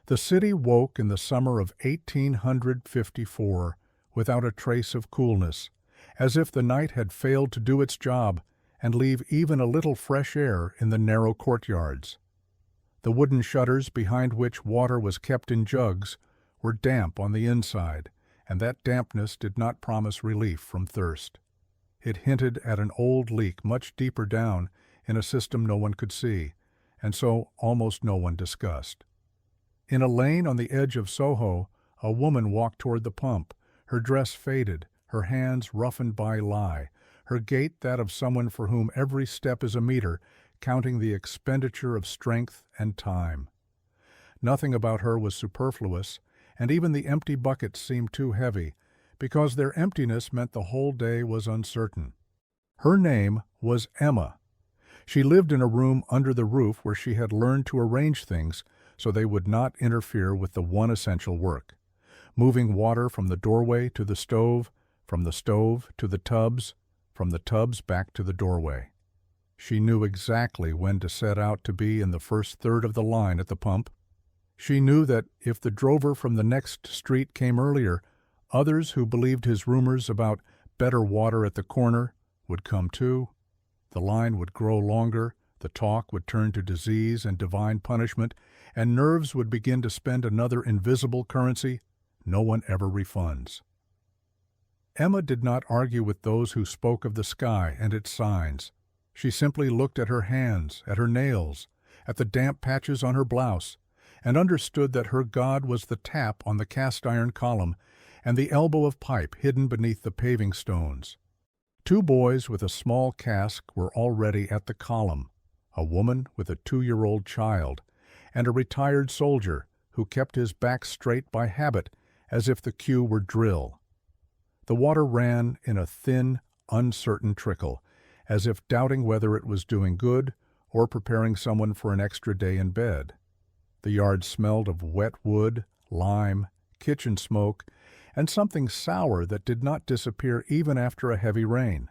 The city woke in the summer of 1854 without a trace of coolness, as if the night had failed to do its job and leave even a little fresh air in the narrow courtyards. The wooden shutters behind which water was kept in jugs were damp on the inside, and that dampness did not promise relief from thirst. It hinted at an old leak much deeper down in a system no one could see, and so almost no one discussed. In a lane on the edge of Soho, a woman walked toward the pump, her dress faded, her hands roughened by lie, her gait that of someone for whom every step is a meter, counting the expenditure of strength and time. Nothing about her was superfluous, and even the empty buckets seemed too heavy, because their emptiness meant the whole day was uncertain. Her name was Emma. She lived in a room under the roof where she had learned to arrange things so they would not interfere with the one essential work: moving water from the doorway to the stove, from the stove to the tubs, from the tubs back to the doorway. She knew exactly when to set out to be in the first third of the line at the pump. She knew that if the drover from the next street came earlier, others who believed his rumors about better water at the corner would come too. The line would grow longer, the talk would turn to disease and divine punishment, and nerves would begin to spend another invisible currency no one ever refunds. Emma did not argue with those who spoke of the sky and its signs. She simply looked at her hands, at her nails, at the damp patches on her blouse, and understood that her God was the tap on the cast-iron column and the elbow of pipe hidden beneath the paving stones. Two boys with a small cask were already at the column, a woman with a 2-year-old child, and a retired soldier who kept his back straight by habit, as if the cue were drill. The water ran in a thin, uncertain trickle, as if doubting whether it was doing good or preparing someone for an extra day in bed. The yard smelled of wet wood, lime, kitchen smoke, and something sour that did not disappear even after a heavy rain.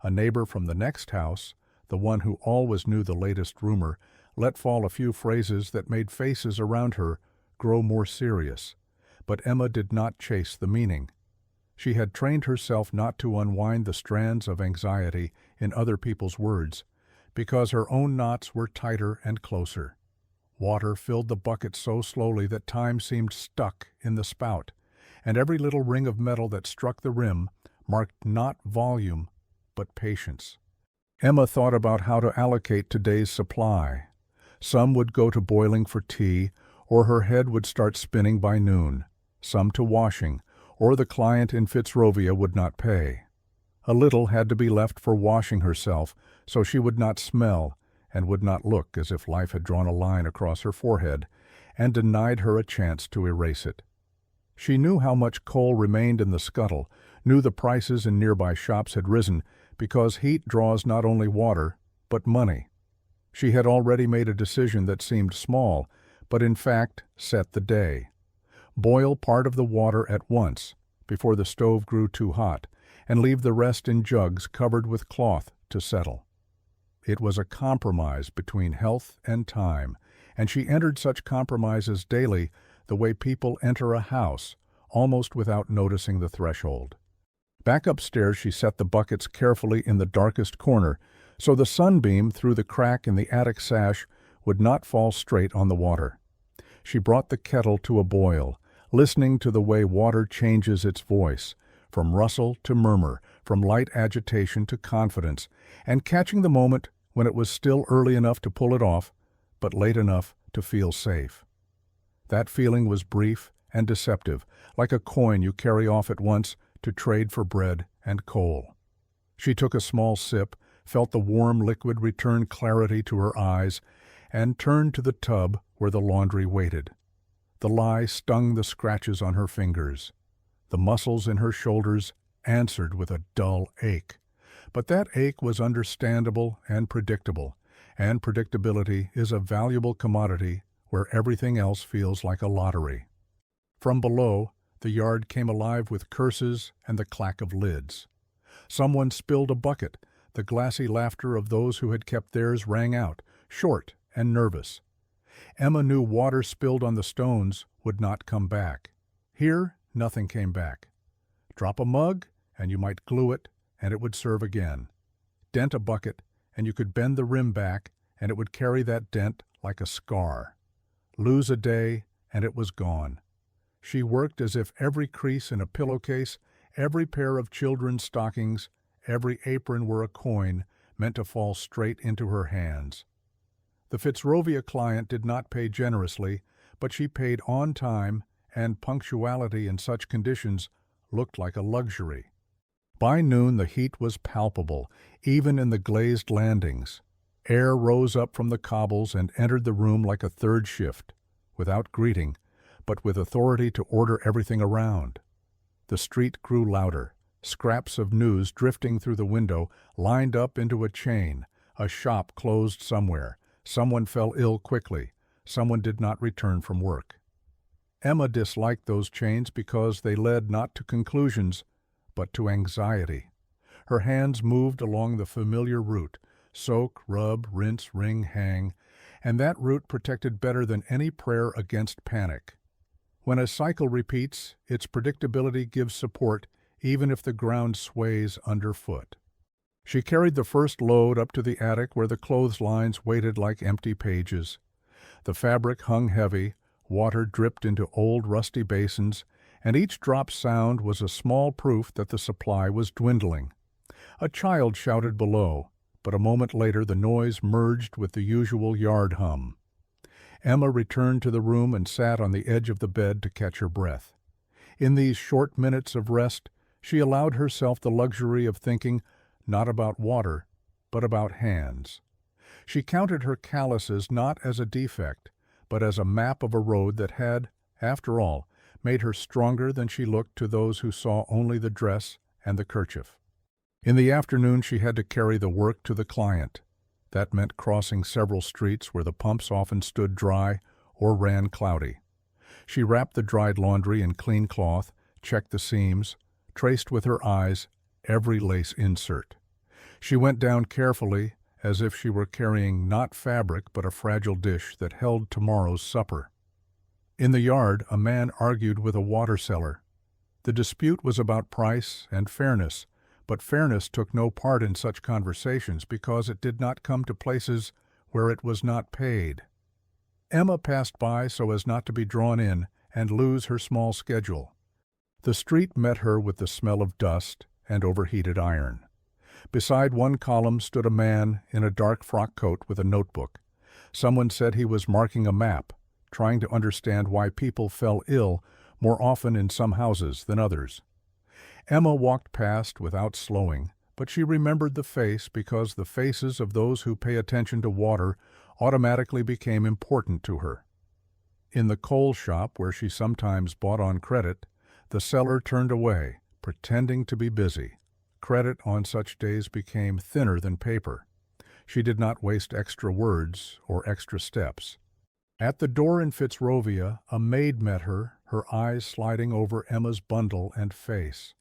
A neighbor from the next house, the one who always knew the latest rumor, let fall a few phrases that made faces around her grow more serious, but Emma did not chase the meaning. She had trained herself not to unwind the strands of anxiety in other people's words, because her own knots were tighter and closer. Water filled the bucket so slowly that time seemed stuck in the spout, and every little ring of metal that struck the rim marked not volume, but patience. Emma thought about how to allocate today's supply. Some would go to boiling for tea, or her head would start spinning by noon, some to washing, or the client in Fitzrovia would not pay. A little had to be left for washing herself, so she would not smell and would not look as if life had drawn a line across her forehead and denied her a chance to erase it. She knew how much coal remained in the scuttle, knew the prices in nearby shops had risen, because heat draws not only water, but money. She had already made a decision that seemed small, but in fact set the day. Boil part of the water at once, before the stove grew too hot, and leave the rest in jugs covered with cloth to settle. It was a compromise between health and time, and she entered such compromises daily the way people enter a house, almost without noticing the threshold. Back upstairs she set the buckets carefully in the darkest corner, so the sunbeam through the crack in the attic sash would not fall straight on the water. She brought the kettle to a boil, listening to the way water changes its voice, from rustle to murmur, from light agitation to confidence, and catching the moment when it was still early enough to pull it off, but late enough to feel safe. That feeling was brief and deceptive, like a coin you carry off at once to trade for bread and coal. She took a small sip, felt the warm liquid return clarity to her eyes, and turned to the tub where the laundry waited. The lie stung the scratches on her fingers. The muscles in her shoulders answered with a dull ache. But that ache was understandable and predictable, and predictability is a valuable commodity where everything else feels like a lottery. From below, the yard came alive with curses and the clack of lids. Someone spilled a bucket. The glassy laughter of those who had kept theirs rang out, short and nervous. Emma knew water spilled on the stones would not come back. Here, nothing came back. Drop a mug, and you might glue it, and it would serve again. Dent a bucket, and you could bend the rim back, and it would carry that dent like a scar. Lose a day, and it was gone. She worked as if every crease in a pillowcase, every pair of children's stockings, every apron were a coin meant to fall straight into her hands. The Fitzrovia client did not pay generously, but she paid on time, and punctuality in such conditions looked like a luxury. By noon the heat was palpable, even in the glazed landings. Air rose up from the cobbles and entered the room like a third shift, without greeting, but with authority to order everything around. The street grew louder, scraps of news drifting through the window lined up into a chain. A shop closed somewhere, someone fell ill quickly, someone did not return from work. Emma disliked those chains because they led not to conclusions, but to anxiety. Her hands moved along the familiar route: soak, rub, rinse, wring, hang, and that route protected better than any prayer against panic. When a cycle repeats, its predictability gives support even if the ground sways underfoot. She carried the first load up to the attic where the clotheslines waited like empty pages. The fabric hung heavy, water dripped into old rusty basins, and each drop sound was a small proof that the supply was dwindling. A child shouted below, but a moment later the noise merged with the usual yard hum. Emma returned to the room and sat on the edge of the bed to catch her breath. In these short minutes of rest, she allowed herself the luxury of thinking not about water, but about hands. She counted her calluses not as a defect, but as a map of a road that had, after all, made her stronger than she looked to those who saw only the dress and the kerchief. In the afternoon she had to carry the work to the client. That meant crossing several streets where the pumps often stood dry or ran cloudy. She wrapped the dried laundry in clean cloth, checked the seams, traced with her eyes every lace insert. She went down carefully, as if she were carrying not fabric but a fragile dish that held tomorrow's supper. In the yard, a man argued with a water seller. The dispute was about price and fairness, but fairness took no part in such conversations because it did not come to places where it was not paid. Emma passed by so as not to be drawn in and lose her small schedule. The street met her with the smell of dust and overheated iron. Beside one column stood a man in a dark frock coat with a notebook. Someone said he was marking a map, trying to understand why people fell ill more often in some houses than others. Emma walked past without slowing, but she remembered the face because the faces of those who pay attention to water automatically became important to her. In the coal shop where she sometimes bought on credit, the seller turned away, pretending to be busy. Credit on such days became thinner than paper. She did not waste extra words or extra steps. At the door in Fitzrovia, a maid met her, her eyes sliding over Emma's bundle and face.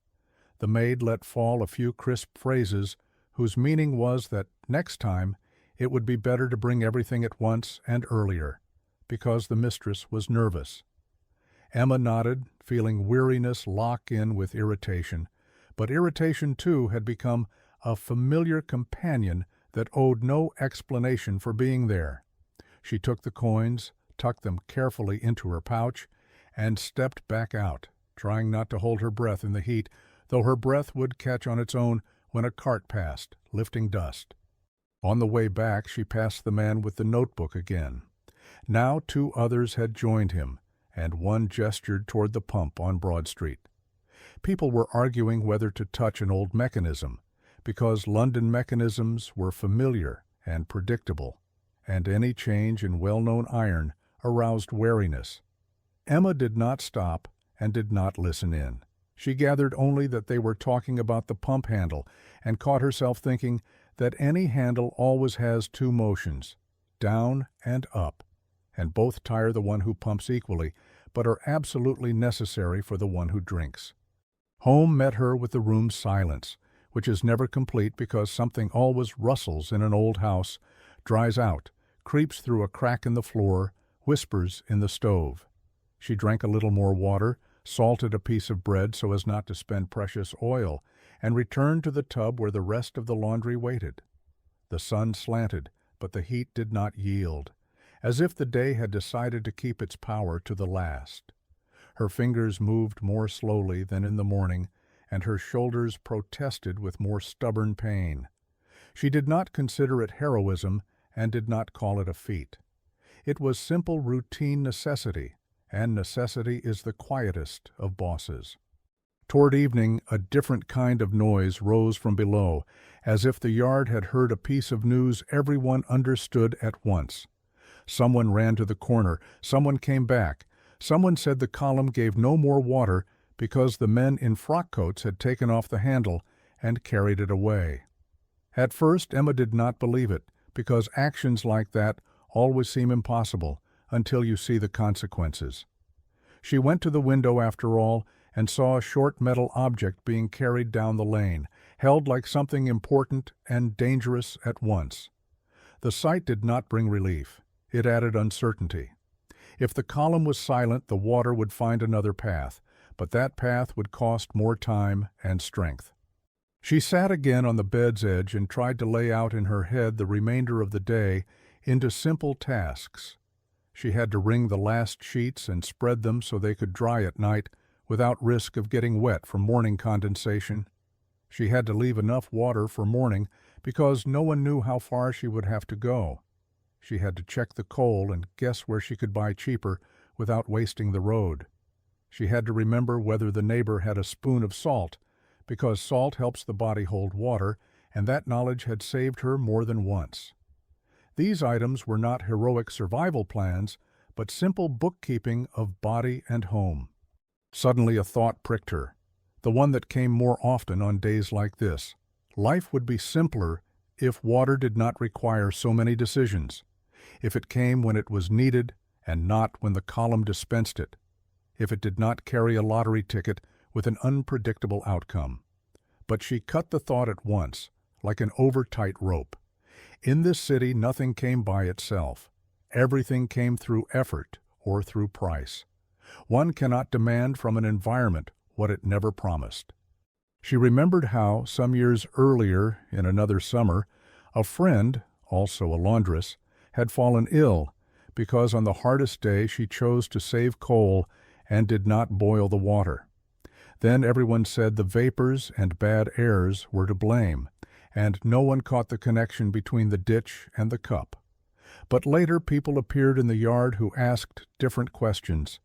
The maid let fall a few crisp phrases whose meaning was that next time it would be better to bring everything at once and earlier, because the mistress was nervous. Emma nodded, feeling weariness lock in with irritation, but irritation too had become a familiar companion that owed no explanation for being there. She took the coins, tucked them carefully into her pouch, and stepped back out, trying not to hold her breath in the heat, though her breath would catch on its own when a cart passed, lifting dust. On the way back she passed the man with the notebook again. Now 2 others had joined him, and one gestured toward the pump on Broad Street. People were arguing whether to touch an old mechanism, because London mechanisms were familiar and predictable, and any change in well-known iron aroused wariness. Emma did not stop and did not listen in. She gathered only that they were talking about the pump handle and caught herself thinking that any handle always has 2 motions, down and up, and both tire the one who pumps equally, but are absolutely necessary for the one who drinks. Home met her with the room's silence, which is never complete because something always rustles in an old house, dries out, creeps through a crack in the floor, whispers in the stove. She drank a little more water, salted a piece of bread so as not to spend precious oil, and returned to the tub where the rest of the laundry waited. The sun slanted, but the heat did not yield, as if the day had decided to keep its power to the last. Her fingers moved more slowly than in the morning, and her shoulders protested with more stubborn pain. She did not consider it heroism and did not call it a feat. It was simple routine necessity, and necessity is the quietest of bosses. Toward evening, a different kind of noise rose from below, as if the yard had heard a piece of news everyone understood at once. Someone ran to the corner, someone came back, someone said the column gave no more water because the men in frock coats had taken off the handle and carried it away. At first Emma did not believe it, because actions like that always seem impossible until you see the consequences. She went to the window after all and saw a short metal object being carried down the lane, held like something important and dangerous at once. The sight did not bring relief. It added uncertainty. If the column was silent, the water would find another path, but that path would cost more time and strength. She sat again on the bed's edge and tried to lay out in her head the remainder of the day into simple tasks. She had to wring the last sheets and spread them so they could dry at night without risk of getting wet from morning condensation. She had to leave enough water for morning because no one knew how far she would have to go. She had to check the coal and guess where she could buy cheaper without wasting the road. She had to remember whether the neighbor had a spoon of salt, because salt helps the body hold water, and that knowledge had saved her more than once. These items were not heroic survival plans, but simple bookkeeping of body and home. Suddenly a thought pricked her, the one that came more often on days like this. Life would be simpler if water did not require so many decisions, if it came when it was needed and not when the column dispensed it, if it did not carry a lottery ticket with an unpredictable outcome. But she cut the thought at once, like an over-tight rope. In this city, nothing came by itself. Everything came through effort or through price. One cannot demand from an environment what it never promised. She remembered how, some years earlier, in another summer, a friend, also a laundress, had fallen ill because on the hardest day she chose to save coal and did not boil the water. Then everyone said the vapors and bad airs were to blame, and no one caught the connection between the ditch and the cup. But later people appeared in the yard who asked different questions,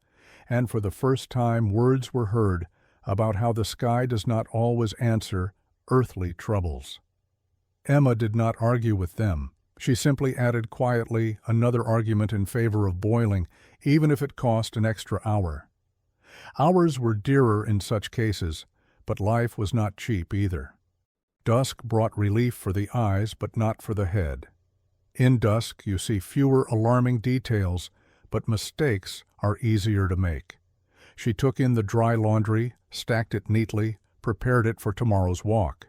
and for the first time words were heard about how the sky does not always answer earthly troubles. Emma did not argue with them. She simply added quietly another argument in favor of boiling, even if it cost an extra hour. Hours were dearer in such cases, but life was not cheap either. Dusk brought relief for the eyes, but not for the head. In dusk you see fewer alarming details, but mistakes are easier to make. She took in the dry laundry, stacked it neatly, prepared it for tomorrow's walk.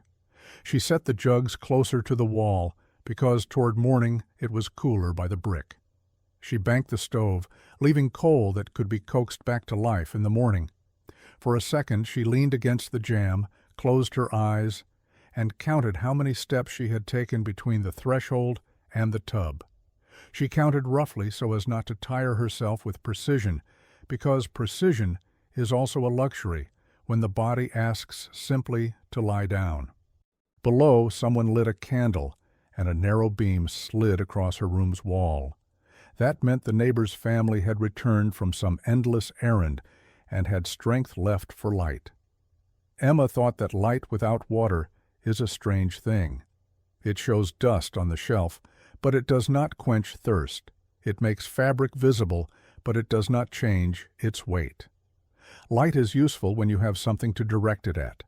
She set the jugs closer to the wall because toward morning it was cooler by the brick. She banked the stove, leaving coal that could be coaxed back to life in the morning. For a second she leaned against the jamb, closed her eyes, and counted how many steps she had taken between the threshold and the tub. She counted roughly so as not to tire herself with precision, because precision is also a luxury when the body asks simply to lie down. Below, someone lit a candle, and a narrow beam slid across her room's wall. That meant the neighbor's family had returned from some endless errand and had strength left for light. Emma thought that light without water is a strange thing. It shows dust on the shelf, but it does not quench thirst. It makes fabric visible, but it does not change its weight. Light is useful when you have something to direct it at.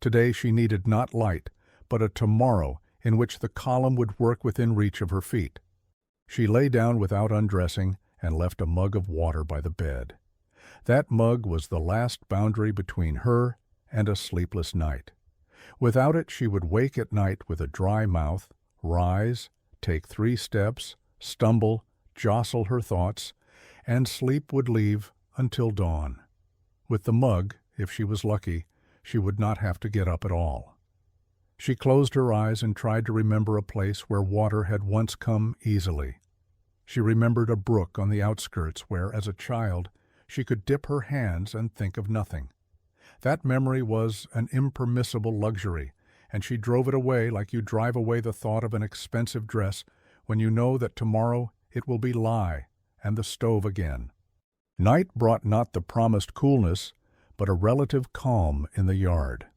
Today she needed not light, but a tomorrow in which the column would work within reach of her feet. She lay down without undressing and left a mug of water by the bed. That mug was the last boundary between her and a sleepless night. Without it she would wake at night with a dry mouth, rise, take 3 steps, stumble, jostle her thoughts, and sleep would leave until dawn. With the mug, if she was lucky, she would not have to get up at all. She closed her eyes and tried to remember a place where water had once come easily. She remembered a brook on the outskirts where, as a child, she could dip her hands and think of nothing. That memory was an impermissible luxury, and she drove it away like you drive away the thought of an expensive dress when you know that tomorrow it will be lye and the stove again. Night brought not the promised coolness, but a relative calm in the yard.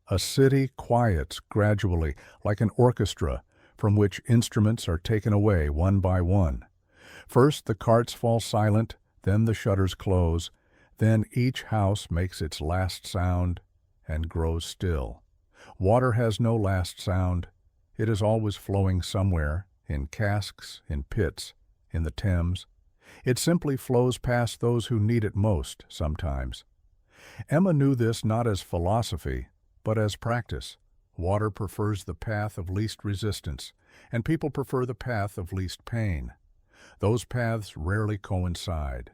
A city quiets gradually, like an orchestra, from which instruments are taken away one by one. First the carts fall silent, then the shutters close, then each house makes its last sound and grows still. Water has no last sound. It is always flowing somewhere, in casks, in pits, in the Thames. It simply flows past those who need it most sometimes. Emma knew this not as philosophy, but as practice. Water prefers the path of least resistance, and people prefer the path of least pain. Those paths rarely coincide.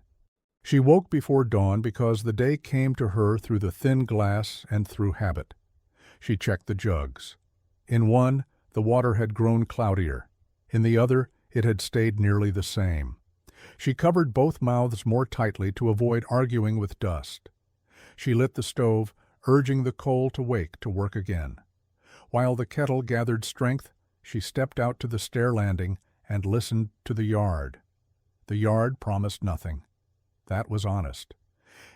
She woke before dawn because the day came to her through the thin glass and through habit. She checked the jugs. In one, the water had grown cloudier. In the other, it had stayed nearly the same. She covered both mouths more tightly to avoid arguing with dust. She lit the stove, urging the coal to wake to work again. While the kettle gathered strength, she stepped out to the stair landing and listened to the yard. The yard promised nothing. That was honest.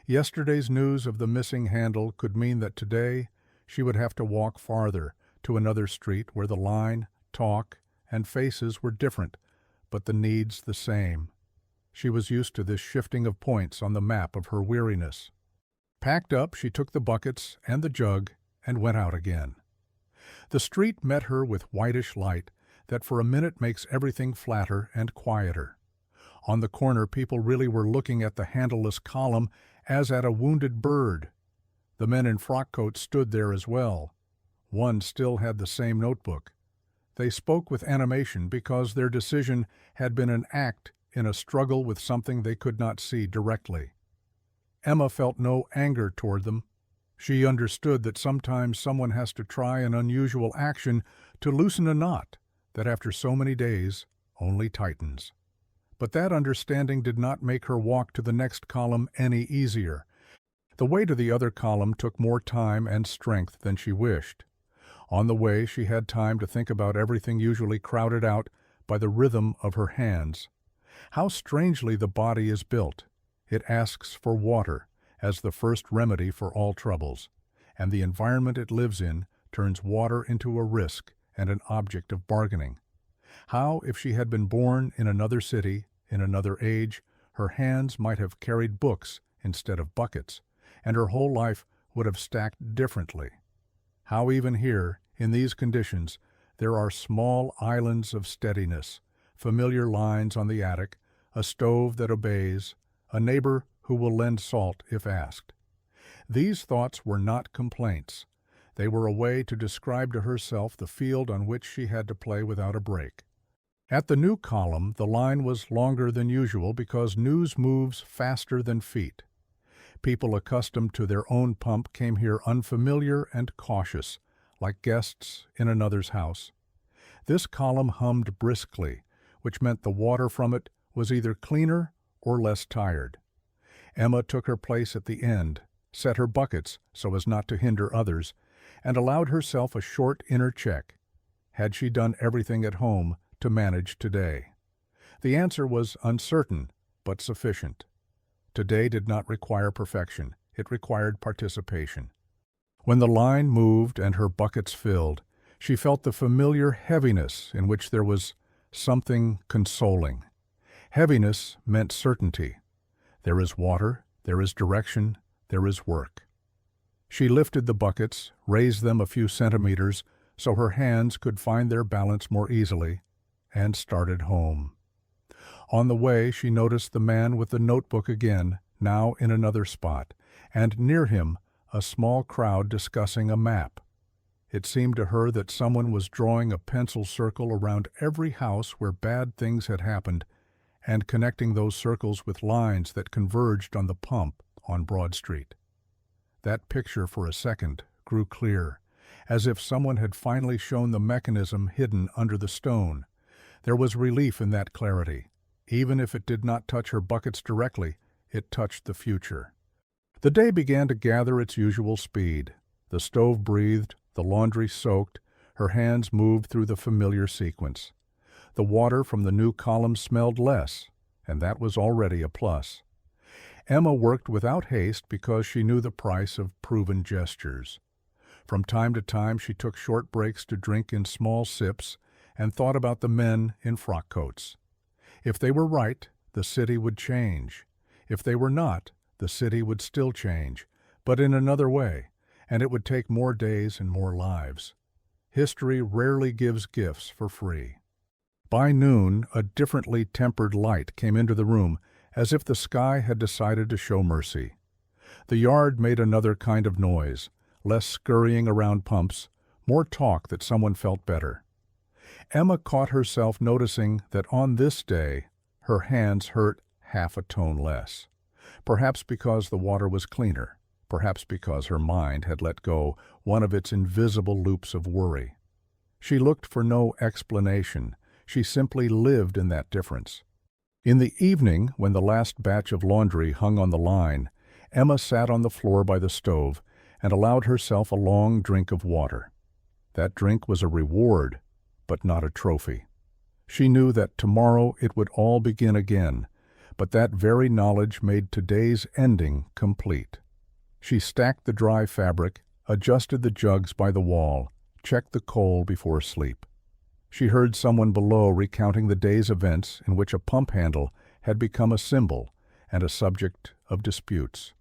Yesterday's news of the missing handle could mean that today she would have to walk farther to another street where the line, talk, and faces were different, but the needs the same. She was used to this shifting of points on the map of her weariness. Packed up, she took the buckets and the jug and went out again. The street met her with whitish light that for a minute makes everything flatter and quieter. On the corner, people really were looking at the handleless column as at a wounded bird. The men in frock coats stood there as well. One still had the same notebook. They spoke with animation because their decision had been an act in a struggle with something they could not see directly. Emma felt no anger toward them. She understood that sometimes someone has to try an unusual action to loosen a knot that after so many days only tightens. But that understanding did not make her walk to the next column any easier. The way to the other column took more time and strength than she wished. On the way, she had time to think about everything usually crowded out by the rhythm of her hands. How strangely the body is built. It asks for water as the first remedy for all troubles, and the environment it lives in turns water into a risk and an object of bargaining. How, if she had been born in another city, in another age, her hands might have carried books instead of buckets, and her whole life would have stacked differently. How even here, in these conditions, there are small islands of steadiness, familiar lines on the attic, a stove that obeys, a neighbor who will lend salt if asked. These thoughts were not complaints. They were a way to describe to herself the field on which she had to play without a break. At the new column, the line was longer than usual because news moves faster than feet. People accustomed to their own pump came here unfamiliar and cautious, like guests in another's house. This column hummed briskly, which meant the water from it was either cleaner or less tired. Emma took her place at the end, set her buckets so as not to hinder others, and allowed herself a short inner check. Had she done everything at home to manage today? The answer was uncertain, but sufficient. Today did not require perfection. It required participation. When the line moved and her buckets filled, she felt the familiar heaviness in which there was something consoling. Heaviness meant certainty. There is water, there is direction, there is work. She lifted the buckets, raised them a few centimeters so her hands could find their balance more easily, and started home. On the way, she noticed the man with the notebook again, now in another spot, and near him a small crowd discussing a map. It seemed to her that someone was drawing a pencil circle around every house where bad things had happened, and connecting those circles with lines that converged on the pump on Broad Street. That picture for a second grew clear, as if someone had finally shown the mechanism hidden under the stone. There was relief in that clarity. Even if it did not touch her buckets directly, it touched the future. The day began to gather its usual speed. The stove breathed, the laundry soaked, her hands moved through the familiar sequence. The water from the new column smelled less, and that was already a plus. Emma worked without haste because she knew the price of proven gestures. From time to time she took short breaks to drink in small sips and thought about the men in frock coats. If they were right, the city would change. If they were not, the city would still change, but in another way, and it would take more days and more lives. History rarely gives gifts for free. By noon, a differently tempered light came into the room, as if the sky had decided to show mercy. The yard made another kind of noise, less scurrying around pumps, more talk that someone felt better. Emma caught herself noticing that on this day, her hands hurt half a tone less. Perhaps because the water was cleaner, perhaps because her mind had let go one of its invisible loops of worry. She looked for no explanation. She simply lived in that difference. In the evening, when the last batch of laundry hung on the line, Emma sat on the floor by the stove and allowed herself a long drink of water. That drink was a reward, but not a trophy. She knew that tomorrow it would all begin again, but that very knowledge made today's ending complete. She stacked the dry fabric, adjusted the jugs by the wall, checked the coal before sleep. She heard someone below recounting the day's events in which a pump handle had become a symbol and a subject of disputes.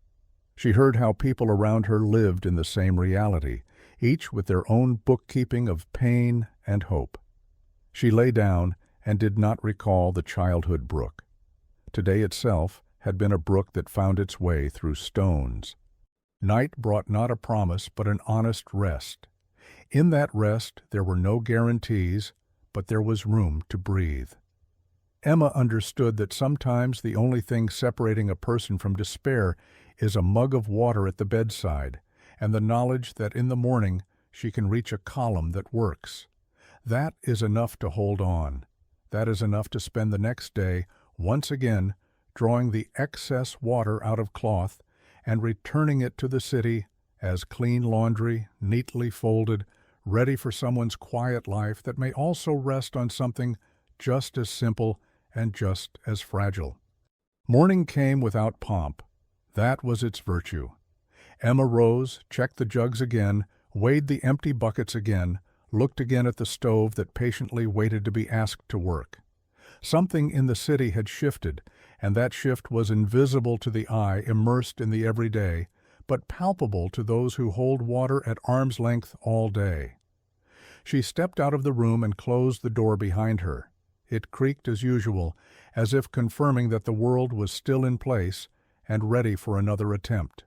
She heard how people around her lived in the same reality, each with their own bookkeeping of pain and hope. She lay down and did not recall the childhood brook. Today itself had been a brook that found its way through stones. Night brought not a promise but an honest rest. In that rest there were no guarantees, but there was room to breathe. Emma understood that sometimes the only thing separating a person from despair is a mug of water at the bedside, and the knowledge that in the morning she can reach a column that works. That is enough to hold on. That is enough to spend the next day, once again, drawing the excess water out of cloth and returning it to the city as clean laundry, neatly folded, ready for someone's quiet life that may also rest on something just as simple and just as fragile. Morning came without pomp. That was its virtue. Emma rose, checked the jugs again, weighed the empty buckets again, looked again at the stove that patiently waited to be asked to work. Something in the city had shifted, and that shift was invisible to the eye immersed in the everyday, but palpable to those who hold water at arm's length all day. She stepped out of the room and closed the door behind her. It creaked as usual, as if confirming that the world was still in place and ready for another attempt.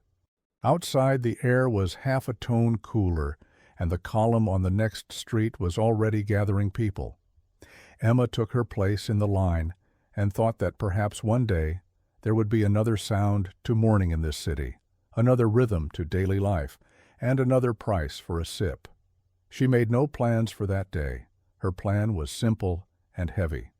Outside the air was half a tone cooler, and the column on the next street was already gathering people. Emma took her place in the line and thought that perhaps one day there would be another sound to morning in this city, another rhythm to daily life, and another price for a sip. She made no plans for that day. Her plan was simple and heavy.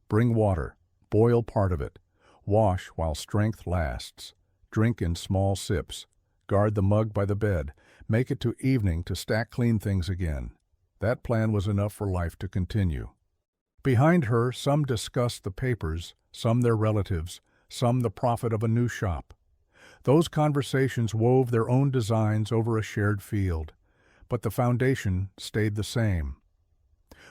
Bring water, boil part of it, wash while strength lasts, drink in small sips, guard the mug by the bed, make it to evening to stack clean things again. That plan was enough for life to continue. Behind her, some discussed the papers, some their relatives, some the profit of a new shop. Those conversations wove their own designs over a shared field, but the foundation stayed the same.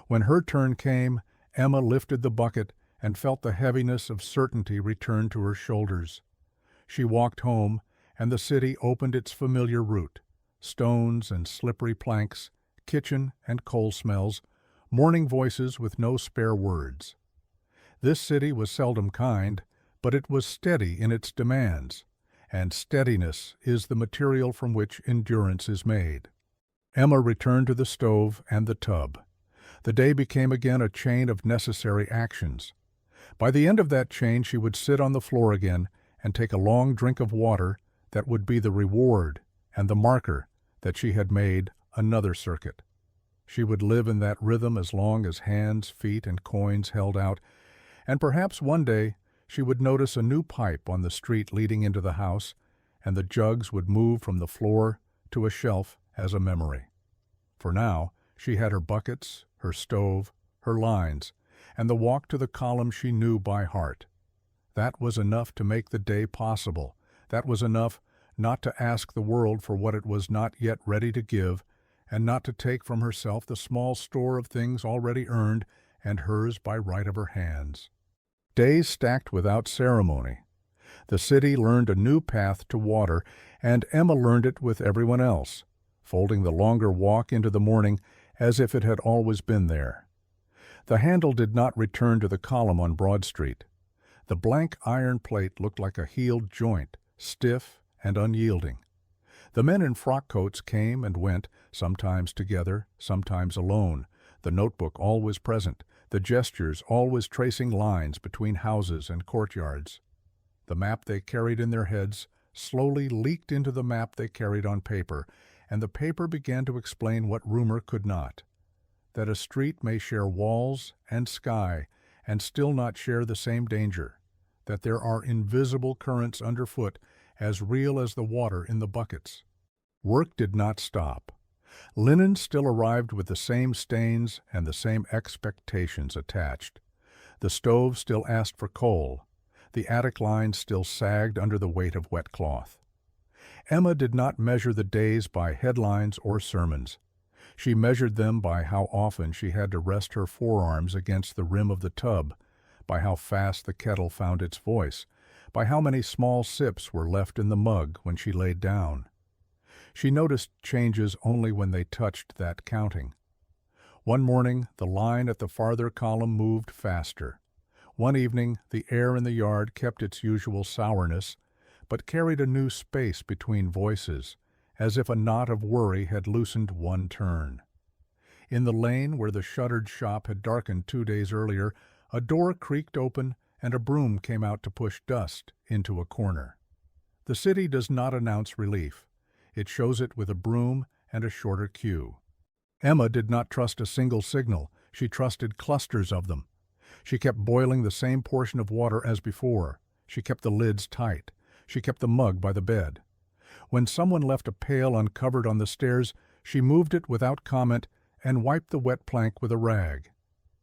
When her turn came, Emma lifted the bucket and felt the heaviness of certainty return to her shoulders. She walked home, and the city opened its familiar route: stones and slippery planks, kitchen and coal smells, morning voices with no spare words. This city was seldom kind, but it was steady in its demands, and steadiness is the material from which endurance is made. Emma returned to the stove and the tub. The day became again a chain of necessary actions. By the end of that chain, she would sit on the floor again and take a long drink of water that would be the reward and the marker that she had made another circuit. She would live in that rhythm as long as hands, feet, and coins held out, and perhaps one day she would notice a new pipe on the street leading into the house, and the jugs would move from the floor to a shelf as a memory. For now, she had her buckets, her stove, her lines, and the walk to the column she knew by heart. That was enough to make the day possible. That was enough not to ask the world for what it was not yet ready to give, and not to take from herself the small store of things already earned and hers by right of her hands. Days stacked without ceremony. The city learned a new path to water, and Emma learned it with everyone else, folding the longer walk into the morning as if it had always been there. The handle did not return to the column on Broad Street. The blank iron plate looked like a healed joint, stiff and unyielding. The men in frock coats came and went, sometimes together, sometimes alone, the notebook always present, the gestures always tracing lines between houses and courtyards. The map they carried in their heads slowly leaked into the map they carried on paper, and the paper began to explain what rumor could not: that a street may share walls and sky and still not share the same danger, that there are invisible currents underfoot as real as the water in the buckets. Work did not stop. Linen still arrived with the same stains and the same expectations attached. The stove still asked for coal. The attic lines still sagged under the weight of wet cloth. Emma did not measure the days by headlines or sermons. She measured them by how often she had to rest her forearms against the rim of the tub, by how fast the kettle found its voice, by how many small sips were left in the mug when she laid down. She noticed changes only when they touched that counting. One morning, the line at the farther column moved faster. One evening, the air in the yard kept its usual sourness, but carried a new space between voices, as if a knot of worry had loosened one turn. In the lane where the shuttered shop had darkened 2 days earlier, a door creaked open and a broom came out to push dust into a corner. The city does not announce relief. It shows it with a broom and a shorter queue. Emma did not trust a single signal. She trusted clusters of them. She kept boiling the same portion of water as before. She kept the lids tight. She kept the mug by the bed. When someone left a pail uncovered on the stairs, she moved it without comment and wiped the wet plank with a rag.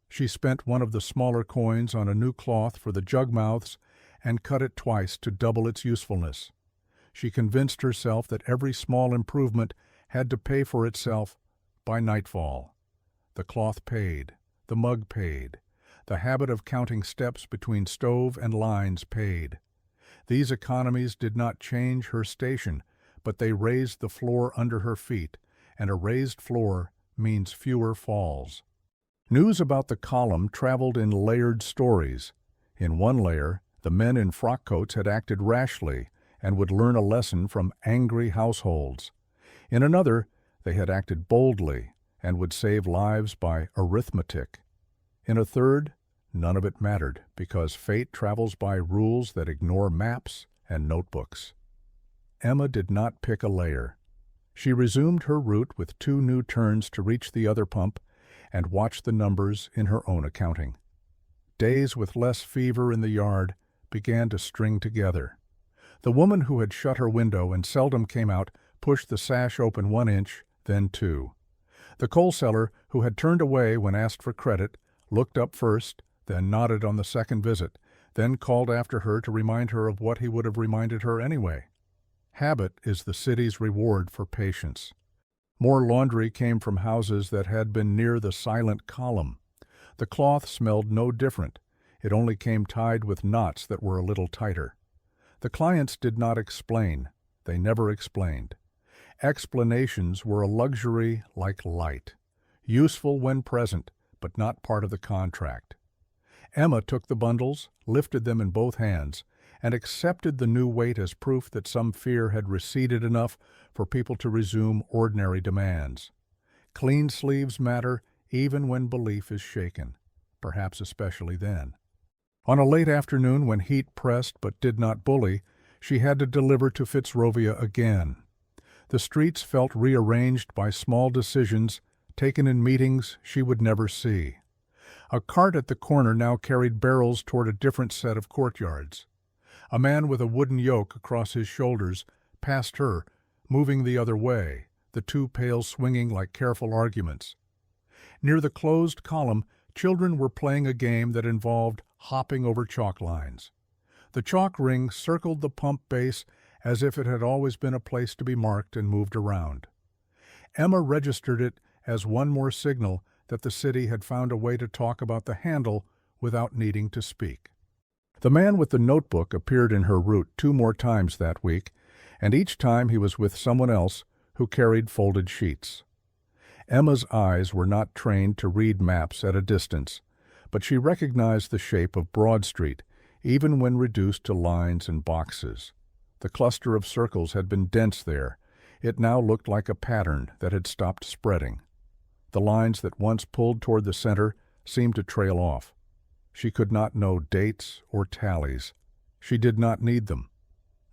She spent one of the smaller coins on a new cloth for the jug mouths and cut it twice to double its usefulness. She convinced herself that every small improvement had to pay for itself by nightfall. The cloth paid. The mug paid. The habit of counting steps between stove and lines paid. These economies did not change her station, but they raised the floor under her feet, and a raised floor means fewer falls. News about the column traveled in layered stories. In one layer, the men in frock coats had acted rashly and would learn a lesson from angry households. In another, they had acted boldly and would save lives by arithmetic. In a third, none of it mattered, because fate travels by rules that ignore maps and notebooks. Emma did not pick a layer. She resumed her route with 2 new turns to reach the other pump and watched the numbers in her own accounting. Days with less fever in the yard began to string together. The woman who had shut her window and seldom came out pushed the sash open 1 inch, then 2. The coal seller, who had turned away when asked for credit, looked up first, then nodded on the second visit, then called after her to remind her of what he would have reminded her anyway. Habit is the city's reward for patience. More laundry came from houses that had been near the silent column. The cloth smelled no different. It only came tied with knots that were a little tighter. The clients did not explain. They never explained. Explanations were a luxury like light, useful when present, but not part of the contract. Emma took the bundles, lifted them in both hands, and accepted the new weight as proof that some fear had receded enough for people to resume ordinary demands. Clean sleeves matter even when belief is shaken, perhaps especially then. On a late afternoon when heat pressed but did not bully, she had to deliver to Fitzrovia again. The streets felt rearranged by small decisions taken in meetings she would never see. A cart at the corner now carried barrels toward a different set of courtyards. A man with a wooden yoke across his shoulders passed her, moving the other way, the two pails swinging like careful arguments. Near the closed column, children were playing a game that involved hopping over chalk lines. The chalk ring circled the pump base as if it had always been a place to be marked and moved around. Emma registered it as one more signal that the city had found a way to talk about the handle without needing to speak. The man with the notebook appeared in her route 2 more times that week, and each time he was with someone else who carried folded sheets. Emma's eyes were not trained to read maps at a distance, but she recognized the shape of Broad Street, even when reduced to lines and boxes. The cluster of circles had been dense there. It now looked like a pattern that had stopped spreading. The lines that once pulled toward the center seemed to trail off. She could not know dates or tallies. She did not need them.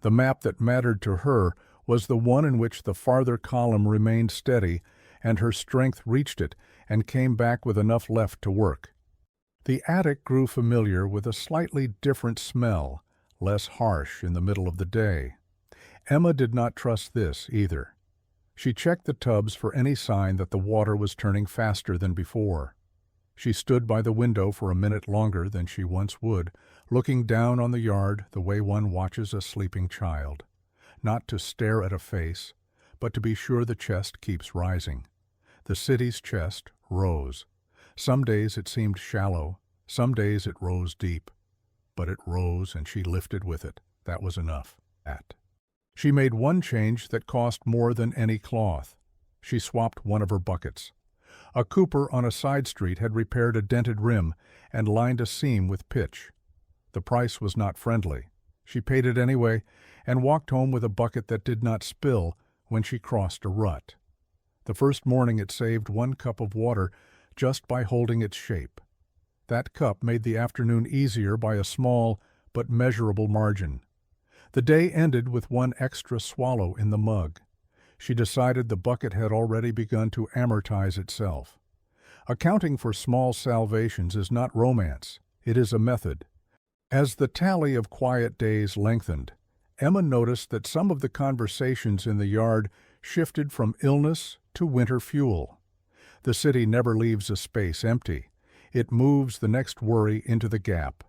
The map that mattered to her was the one in which the farther column remained steady, and her strength reached it and came back with enough left to work. The attic grew familiar with a slightly different smell, less harsh in the middle of the day. Emma did not trust this either. She checked the tubs for any sign that the water was turning faster than before. She stood by the window for a minute longer than she once would, looking down on the yard the way one watches a sleeping child, not to stare at a face, but to be sure the chest keeps rising. The city's chest rose. Some days it seemed shallow, some days it rose deep. But it rose and she lifted with it. That was enough. She made one change that cost more than any cloth. She swapped one of her buckets. A cooper on a side street had repaired a dented rim and lined a seam with pitch. The price was not friendly. She paid it anyway and walked home with a bucket that did not spill when she crossed a rut. The first morning it saved 1 cup of water just by holding its shape. That cup made the afternoon easier by a small but measurable margin. The day ended with 1 extra swallow in the mug. She decided the bucket had already begun to amortize itself. Accounting for small salvations is not romance, it is a method. As the tally of quiet days lengthened, Emma noticed that some of the conversations in the yard shifted from illness to winter fuel. The city never leaves a space empty. It moves the next worry into the gap.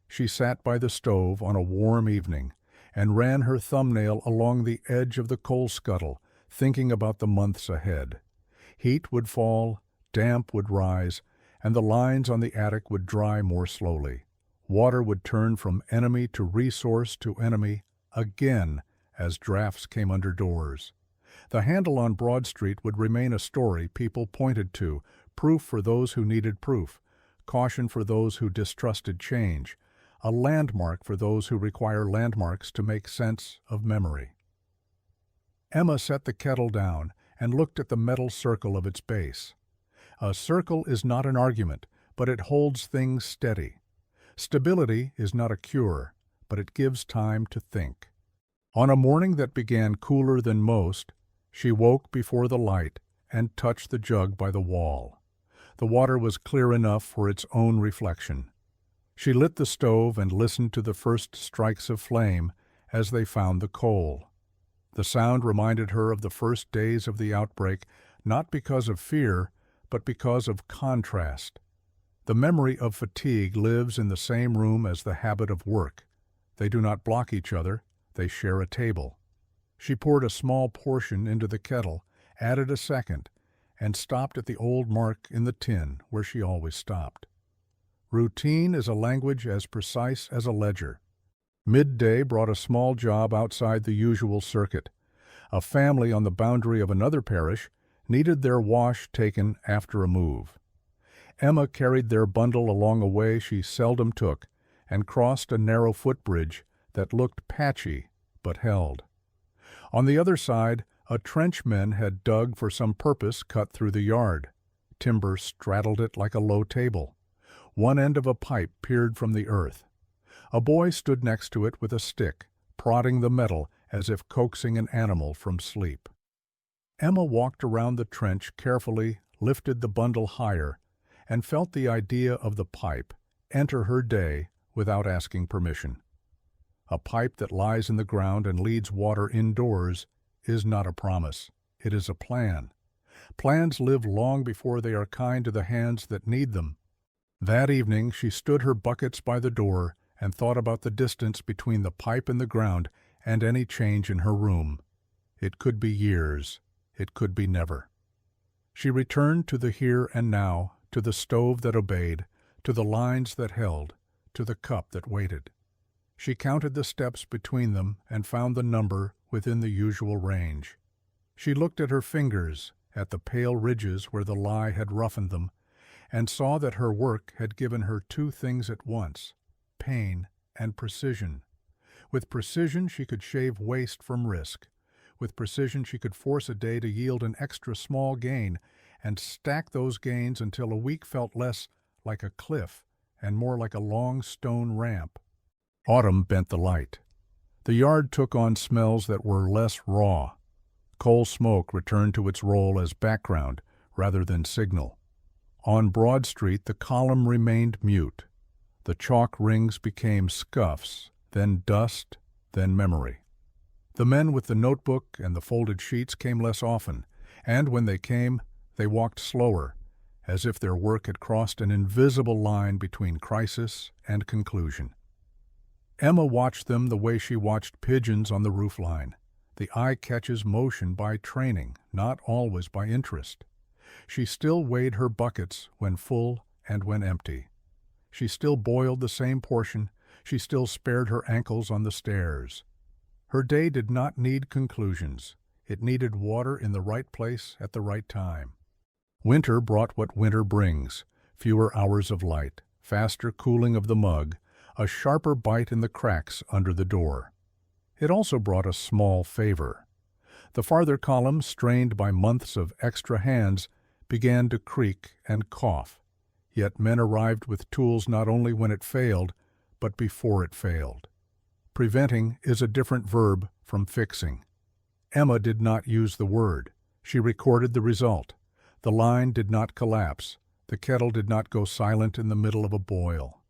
She sat by the stove on a warm evening and ran her thumbnail along the edge of the coal scuttle, thinking about the months ahead. Heat would fall, damp would rise, and the lines on the attic would dry more slowly. Water would turn from enemy to resource to enemy again as drafts came under doors. The handle on Broad Street would remain a story people pointed to, proof for those who needed proof, caution for those who distrusted change, a landmark for those who require landmarks to make sense of memory. Emma set the kettle down and looked at the metal circle of its base. A circle is not an argument, but it holds things steady. Stability is not a cure, but it gives time to think. On a morning that began cooler than most, she woke before the light and touched the jug by the wall. The water was clear enough for its own reflection. She lit the stove and listened to the first strikes of flame as they found the coal. The sound reminded her of the first days of the outbreak, not because of fear, but because of contrast. The memory of fatigue lives in the same room as the habit of work. They do not block each other, they share a table. She poured a small portion into the kettle, added a second, and stopped at the old mark in the tin where she always stopped. Routine is a language as precise as a ledger. Midday brought a small job outside the usual circuit. A family on the boundary of another parish needed their wash taken after a move. Emma carried their bundle along a way she seldom took and crossed a narrow footbridge that looked patchy but held. On the other side, a trench men had dug for some purpose cut through the yard. Timber straddled it like a low table. One end of a pipe peered from the earth. A boy stood next to it with a stick, prodding the metal as if coaxing an animal from sleep. Emma walked around the trench carefully, lifted the bundle higher, and felt the idea of the pipe enter her day without asking permission. A pipe that lies in the ground and leads water indoors is not a promise. It is a plan. Plans live long before they are kind to the hands that need them. That evening she stood her buckets by the door and thought about the distance between the pipe in the ground and any change in her room. It could be years. It could be never. She returned to the here and now, to the stove that obeyed, to the lines that held, to the cup that waited. She counted the steps between them and found the number within the usual range. She looked at her fingers, at the pale ridges where the lye had roughened them, and saw that her work had given her two things at once, pain and precision. With precision she could shave waste from risk. With precision she could force a day to yield an extra small gain and stack those gains until a week felt less like a cliff and more like a long stone ramp. Autumn bent the light. The yard took on smells that were less raw. Coal smoke returned to its role as background rather than signal. On Broad Street the column remained mute. The chalk rings became scuffs, then dust, then memory. The men with the notebook and the folded sheets came less often, and when they came, they walked slower, as if their work had crossed an invisible line between crisis and conclusion. Emma watched them the way she watched pigeons on the roofline. The eye catches motion by training, not always by interest. She still weighed her buckets when full and when empty. She still boiled the same portion. She still spared her ankles on the stairs. Her day did not need conclusions. It needed water in the right place at the right time. Winter brought what winter brings: fewer hours of light, faster cooling of the mug, a sharper bite in the cracks under the door. It also brought a small favor. The farther column, strained by months of extra hands, began to creak and cough. Yet men arrived with tools not only when it failed, but before it failed. Preventing is a different verb from fixing. Emma did not use the word. She recorded the result. The line did not collapse. The kettle did not go silent in the middle of a boil.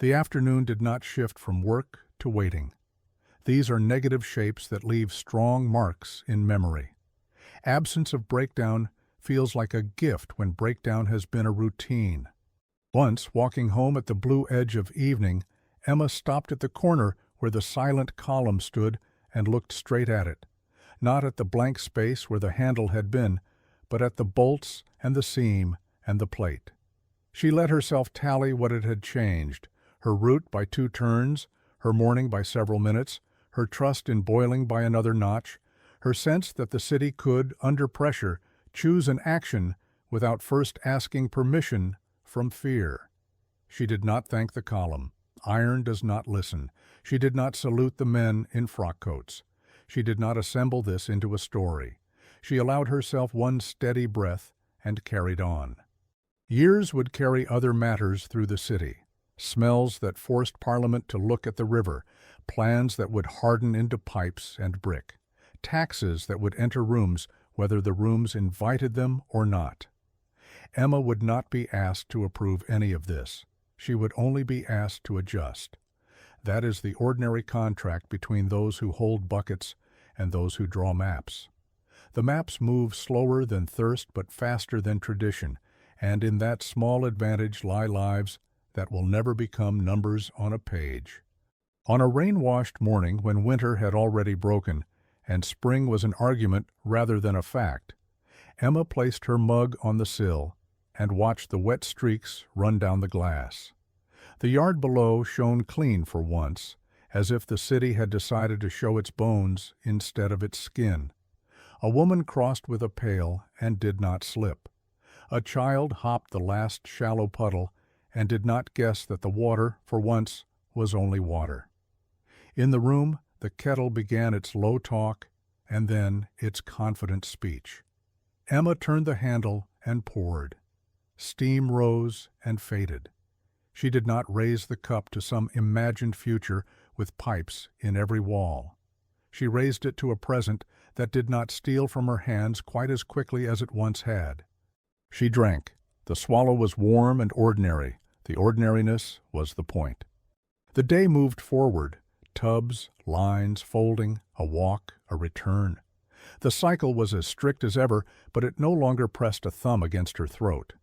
The afternoon did not shift from work to waiting. These are negative shapes that leave strong marks in memory. Absence of breakdown feels like a gift when breakdown has been a routine. Once, walking home at the blue edge of evening, Emma stopped at the corner where the silent column stood and looked straight at it, not at the blank space where the handle had been, but at the bolts and the seam and the plate. She let herself tally what it had changed: her route by 2 turns, her morning by several minutes, her trust in boiling by another notch, her sense that the city could, under pressure, choose an action without first asking permission from fear. She did not thank the column. Iron does not listen. She did not salute the men in frock coats. She did not assemble this into a story. She allowed herself one steady breath and carried on. Years would carry other matters through the city. Smells that forced Parliament to look at the river, plans that would harden into pipes and brick, taxes that would enter rooms whether the rooms invited them or not. Emma would not be asked to approve any of this. She would only be asked to adjust. That is the ordinary contract between those who hold buckets and those who draw maps. The maps move slower than thirst but faster than tradition, and in that small advantage lie lives that will never become numbers on a page. On a rain-washed morning when winter had already broken and spring was an argument rather than a fact, Emma placed her mug on the sill and watched the wet streaks run down the glass. The yard below shone clean for once, as if the city had decided to show its bones instead of its skin. A woman crossed with a pail and did not slip. A child hopped the last shallow puddle and did not guess that the water, for once, was only water. In the room, the kettle began its low talk and then its confident speech. Emma turned the handle and poured. Steam rose and faded. She did not raise the cup to some imagined future with pipes in every wall. She raised it to a present that did not steal from her hands quite as quickly as it once had. She drank. The swallow was warm and ordinary. The ordinariness was the point. The day moved forward. Tubs, lines, folding, a walk, a return. The cycle was as strict as ever, but it no longer pressed a thumb against her throat.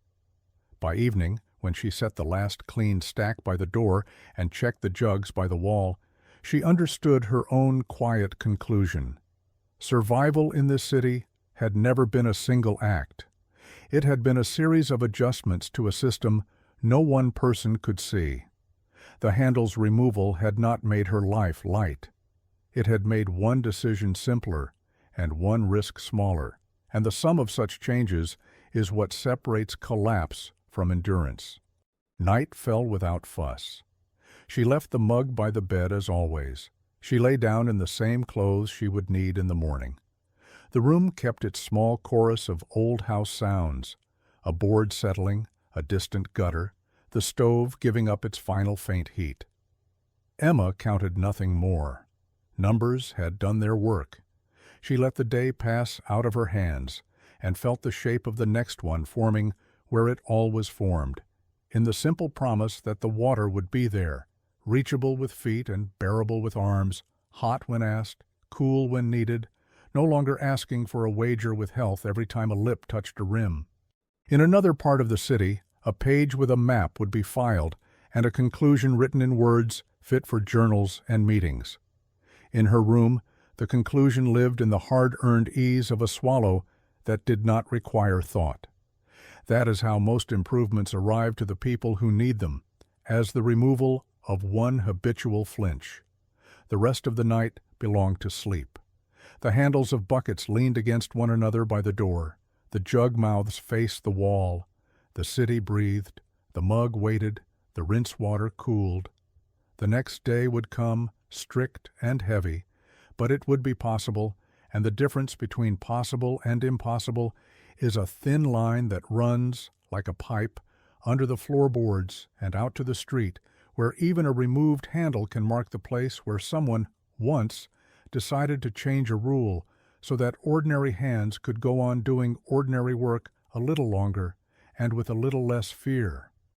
By evening, when she set the last clean stack by the door and checked the jugs by the wall, she understood her own quiet conclusion. Survival in this city had never been a single act. It had been a series of adjustments to a system no one person could see. The handle's removal had not made her life light. It had made one decision simpler and one risk smaller, and the sum of such changes is what separates collapse from endurance. Night fell without fuss. She left the mug by the bed as always. She lay down in the same clothes she would need in the morning. The room kept its small chorus of old house sounds, a board settling, a distant gutter, the stove giving up its final faint heat. Emma counted nothing more. Numbers had done their work. She let the day pass out of her hands and felt the shape of the next one forming where it always formed, in the simple promise that the water would be there, reachable with feet and bearable with arms, hot when asked, cool when needed, no longer asking for a wager with health every time a lip touched a rim. In another part of the city, a page with a map would be filed and a conclusion written in words fit for journals and meetings. In her room, the conclusion lived in the hard-earned ease of a swallow that did not require thought. That is how most improvements arrive to the people who need them, as the removal of one habitual flinch. The rest of the night belonged to sleep. The handles of buckets leaned against one another by the door. The jug mouths faced the wall. The city breathed. The mug waited. The rinse water cooled. The next day would come, strict and heavy, but it would be possible, and the difference between possible and impossible is a thin line that runs, like a pipe, under the floorboards and out to the street, where even a removed handle can mark the place where someone, once, decided to change a rule so that ordinary hands could go on doing ordinary work a little longer and with a little less fear.